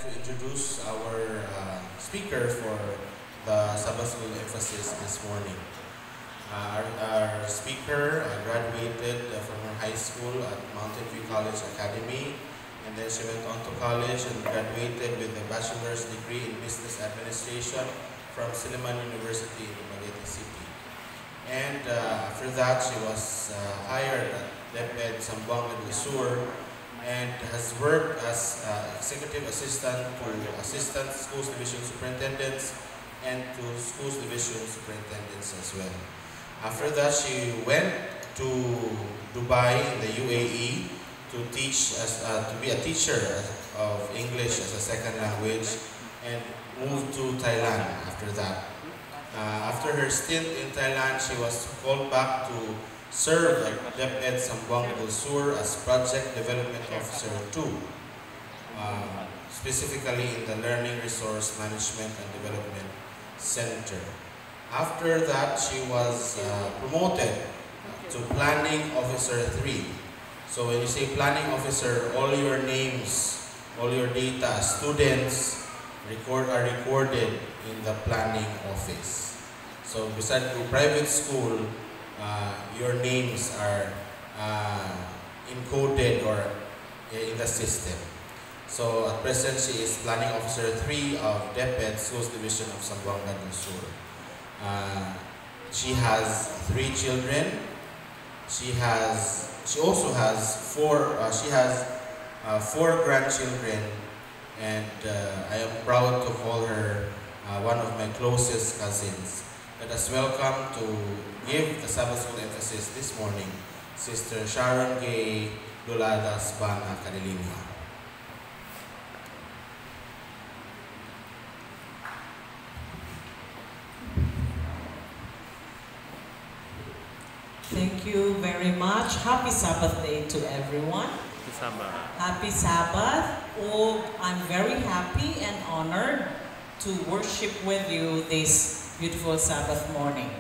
to introduce our speaker for the Sabbath School emphasis this morning. Our speaker graduated from her high school at Mountain View College Academy, and then she went on to college and graduated with a bachelor's degree in business administration from Silliman University in Dumaguete City. And after that, she was hired at DepEd Zamboanga del Sur and has worked as executive assistant to assistant schools division superintendents and to schools division superintendents as well. After that, she went to Dubai in the UAE to teach to be a teacher of English as a second language, and moved to Thailand after that. After her stint in Thailand, she was called back to serve at DepEd Zamboanga del Sur as Project Development Officer 2, specifically in the Learning Resource Management and Development Center. After that, she was promoted to Planning Officer 3. So when you say Planning Officer, all your names, all your data, students are recorded in the planning office. So besides to private school, your names are encoded or in the system. So at present, she is Planning Officer 3 of DepEd Schools Division of Zamboanga del Sur. She has 3 children. She also has 4 grandchildren, and I am proud to call her one of my closest cousins. Let us welcome to give the Sabbath School emphasis this morning, Sister Sharon Gay Duladas Bana Cadelinia. Thank you very much. Happy Sabbath day to everyone. Happy Sabbath. Oh, I'm very happy and honored to worship with you this beautiful Sabbath morning.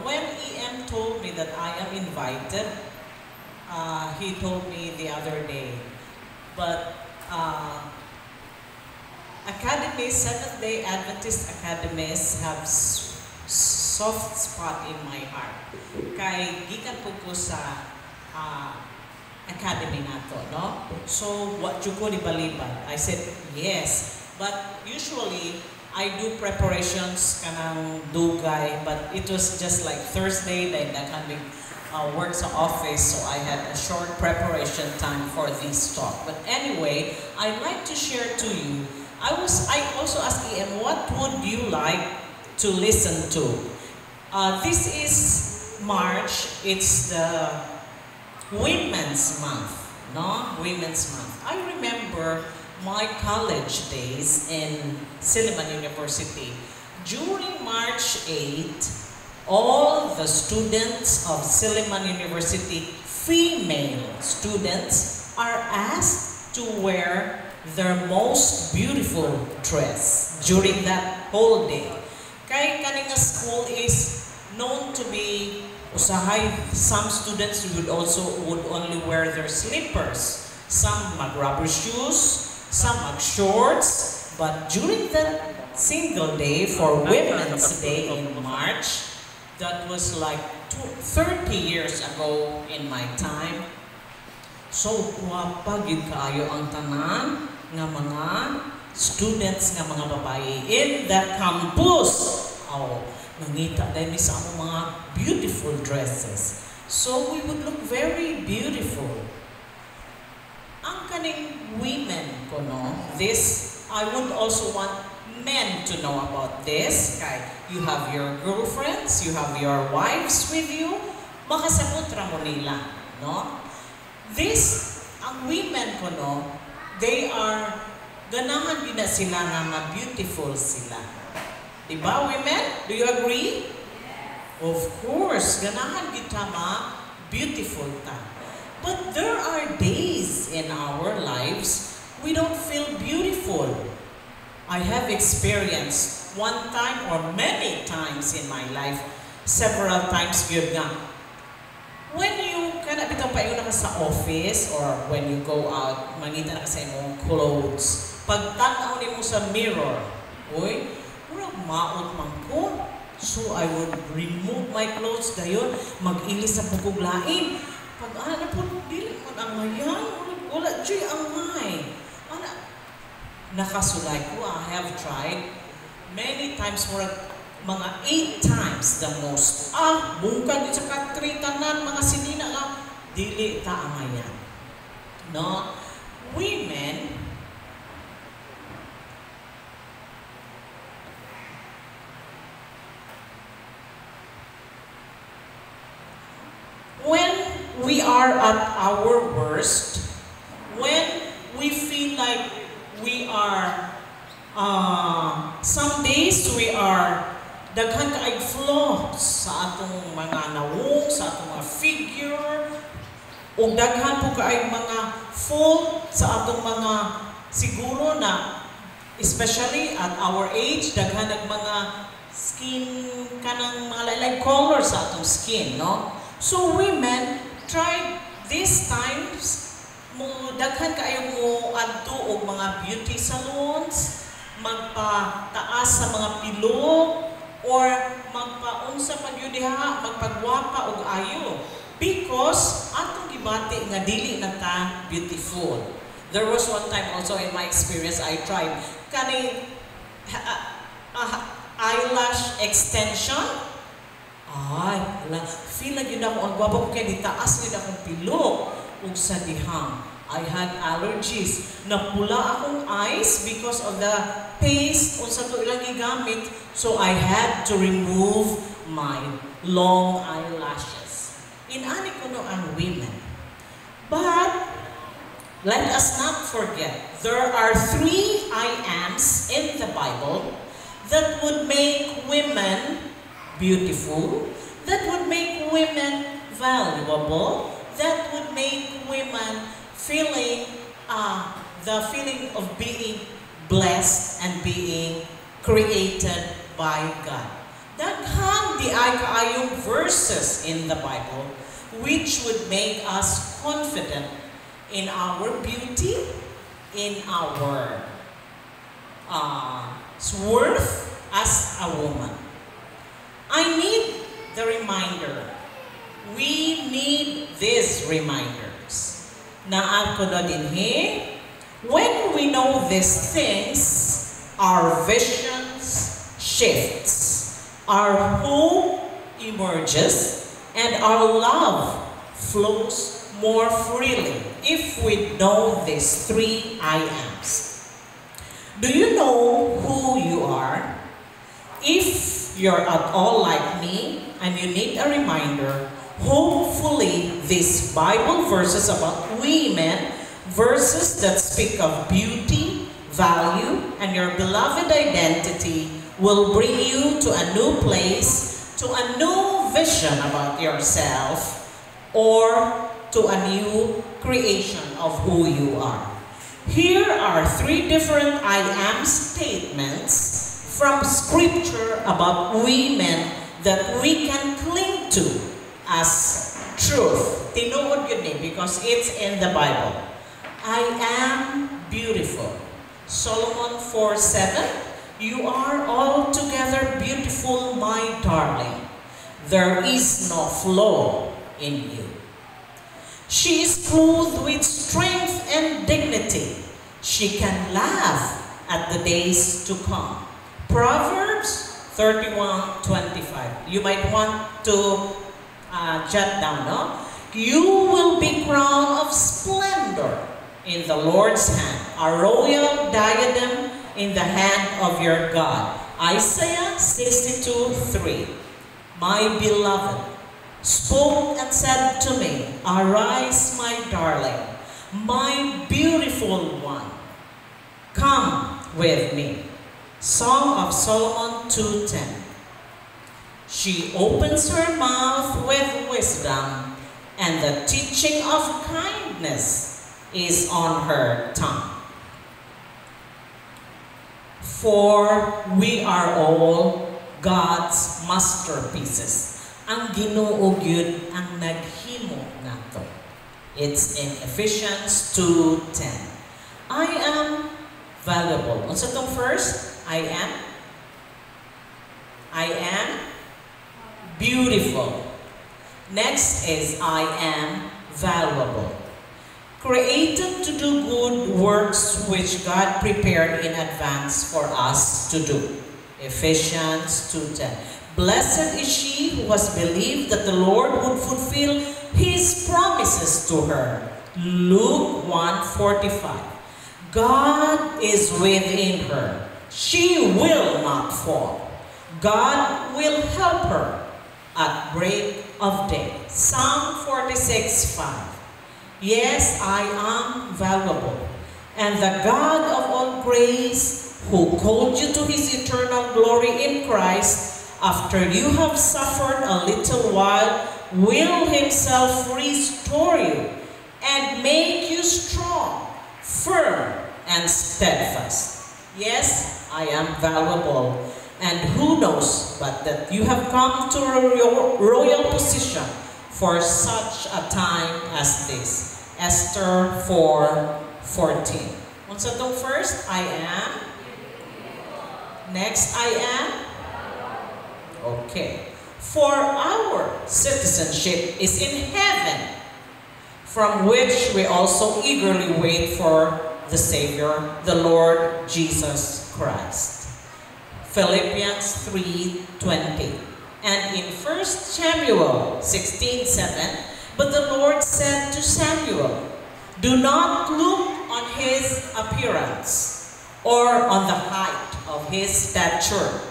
When EM told me that I am invited, he told me the other day, but Seventh-day Adventist academies have soft spot in my heart. Kay gikan ko sa academy nato, no? So what you ko libalibad? I said yes, but usually I do preparations kanang dugay, but it was just like Thursday that I can be work sa office, so I had a short preparation time for this talk. But anyway, I'd like to share to you. I also asked EM, what would you like to listen to? This is March. It's the Women's Month, no? Women's Month. I remember my college days in Silliman University. During March 8, all the students of Silliman University, female students, are asked to wear their most beautiful dress during that whole day. Kay kaning school is known to be usahay. Some students would only wear their slippers. Some mag rubber shoes, some mag shorts. But during that single day for Women's Day in March, that was like 30 years ago in my time. So guwapa gyud kaayo ang tanan nga mga students nga mga babae in the campus. Oh, nangita dahil sa among mga beautiful dresses. So we would look very beautiful. Ang kaning women ko, no? This, I would also want men to know about this. Kay you have your girlfriends, you have your wives with you, makasagot ra mo nila, no? This, ang women ko, no? They are, ganahan din na sila nga beautiful sila. Diba, women? Do you agree? Of course, ganahan kita beautiful ta. But there are days in our lives we don't feel beautiful. I have experienced one time or many times in my life, several times yun nga. When you bitaw pa yun sa office or when you go out, mangita na sa imong clothes, Pagtanaw nimo sa mirror, oy, murag maot man ko. So I would remove my clothes dayon, mag-ilis sa pugog lain. Pag ana po dili man ang mayan, wala joy ang may. Ana nakasulay ko, I have tried many times, mga 8 times the most. Bungkag sa katri tanan mga sinina nga dili ta ang mayan. No? Women when we are at our worst, when we feel like we are, some days we are daghan kaay flaws sa atong mga nawong, sa atong mga figure, o daghan po kaay mga fault sa atong mga siguro na, especially at our age, daghan ang mga skin, kanang mga lain color sa atong skin, no? So women tried these times mo daghan kaayo mo adto og mga beauty salons, magpataas sa mga pilog or magpaunsa pa gyud diha, magpagwapa og ayo because atong gibati nga dili na ta beautiful. There was one time also in my experience I tried kani eyelash extension. Ay, feel like yun ako, ang gwapa ko kaya ditaas nila akong pilok ug sa dihang. I had allergies. Napula akong eyes because of the paste o sa to ilang gigamit. So I had to remove my long eyelashes. Inani ko no ang women. But, let us not forget, there are 3 I ams in the Bible that would make women beautiful, that would make women valuable, that would make women feeling the feeling of being blessed and being created by God. Daghan di ay kaayong verses in the Bible which would make us confident in our beauty, in our worth as a woman. I need the reminder. We need these reminders. Na ako na din when we know these things, our visions shifts, our hope emerges, and our love flows more freely if we know these 3 I ams. Do you know who you are? If you're at all like me and you need a reminder, hopefully these Bible verses about women, verses that speak of beauty, value, and your beloved identity will bring you to a new place, to a new vision about yourself, or to a new creation of who you are. Here are 3 different I am statements from scripture about women that we can cling to as truth. Tinuod yun because it's in the Bible. I am beautiful. Solomon 4:7, you are altogether beautiful, my darling. There is no flaw in you. She is clothed with strength and dignity. She can laugh at the days to come. Proverbs 31:25. You might want to jot down, no? You will be crowned of splendor in the Lord's hand, a royal diadem in the hand of your God. Isaiah 62:3. My beloved spoke and said to me, arise, my darling, my beautiful one, come with me. Song of Solomon 2:10. She opens her mouth with wisdom, and the teaching of kindness is on her tongue. For we are all God's masterpieces. Ang Ginoo gyud ang naghimo nato. It's in Ephesians 2:10. I am valuable. Unsa tong first? I am beautiful. Next is I am valuable. Created to do good works which God prepared in advance for us to do. Ephesians 2:10. Blessed is she who has believed that the Lord would fulfill His promises to her. Luke 1:45. God is within her. She will not fall. God will help her at break of day. Psalm 46:5. Yes, I am valuable. And the God of all grace, who called you to His eternal glory in Christ, after you have suffered a little while, will Himself restore you and make you strong, firm, and steadfast. Yes, I am valuable. And who knows but that you have come to a royal position for such a time as this. Esther 4:14. Unsa tong first? I am. Next, I am. Okay. For our citizenship is in heaven, from which we also eagerly wait for the Savior, the Lord Jesus Christ. Philippians 3:20. And in 1 Samuel 16:7, but the Lord said to Samuel, do not look on his appearance or on the height of his stature,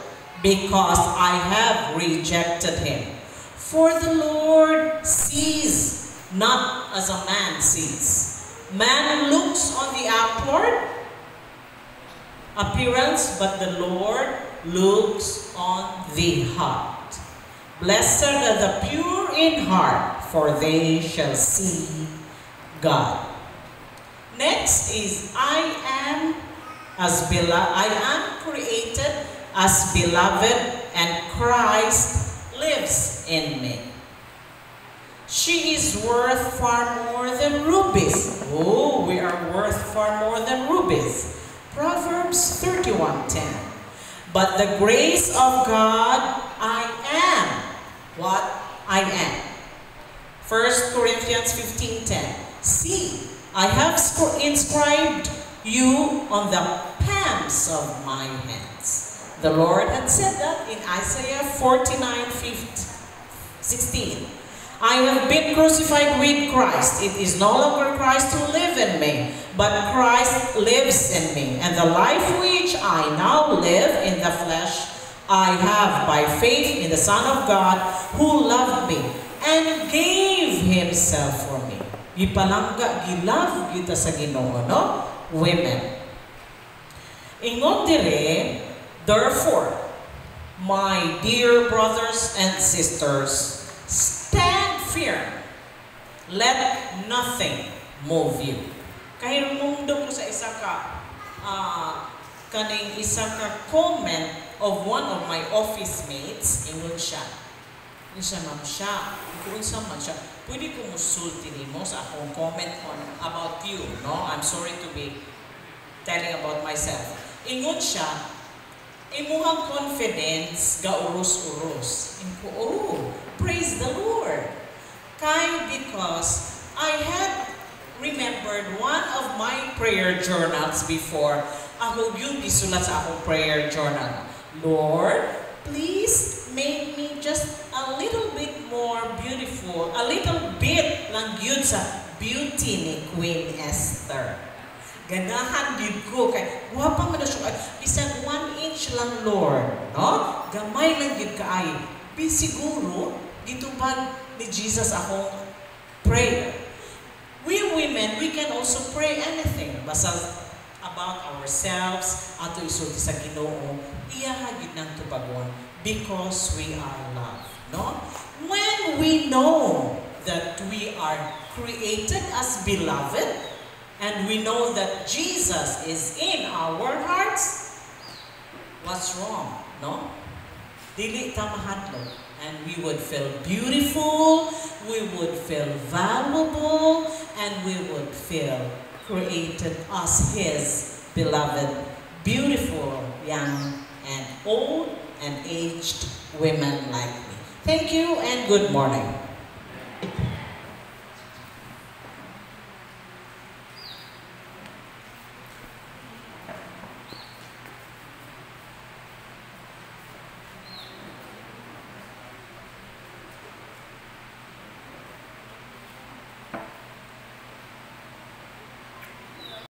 because I have rejected him. For the Lord sees not as a man sees. Man looks on the outward appearance, but the Lord looks on the heart. Blessed are the pure in heart, for they shall see God. Next is I am created as beloved, and Christ lives in me. She is worth far more than rubies. Oh, we are worth far more than rubies. Proverbs 31:10. But the grace of God, I am what I am. 1 Corinthians 15:10. See, I have inscribed you on the palms of my hands. The Lord had said that in Isaiah 49:16. I have been crucified with Christ. It is no longer Christ who lives in me, but Christ lives in me. And the life which I now live in the flesh, I have by faith in the Son of God, who loved me and gave Himself for me. Gipalangga, gilove kita sa Ginoo, no? Women. Ingon dire, therefore, my dear brothers and sisters, stand firm. Let nothing move you. Kahit mumdom ko sa isa ka comment of one of my office mates, ingon siya. Ma'am siya, kung sa man siya, pwede ko musulti nimo sa akong comment on about you, no? I'm sorry to be telling about myself. Ingon siya, imuhang confidence ga urus-urus. Inko, oh, praise the Lord. Because I had remembered one of my prayer journals before. Ako yung gisulat sa akong prayer journal. Lord, please make me just a little bit more beautiful. A little bit lang yun sa beauty ni Queen Esther. Ganahan yun ko. Kaya wapang man na siya. Isang 1 inch lang, Lord. No? Gamay lang yun kaayo. Siguro, gitubag ni Jesus akong prayer. We women, we can also pray anything. Basta about ourselves, ato isulti sa Ginoo, iyahagid ng tubagon because we are loved. No? When we know that we are created as beloved, and we know that Jesus is in our hearts, what's wrong? No? Dili ta mahadlok. And we would feel beautiful, we would feel valuable, and we would feel created as His beloved, beautiful, young, and old and aged women like me. Thank you and good morning.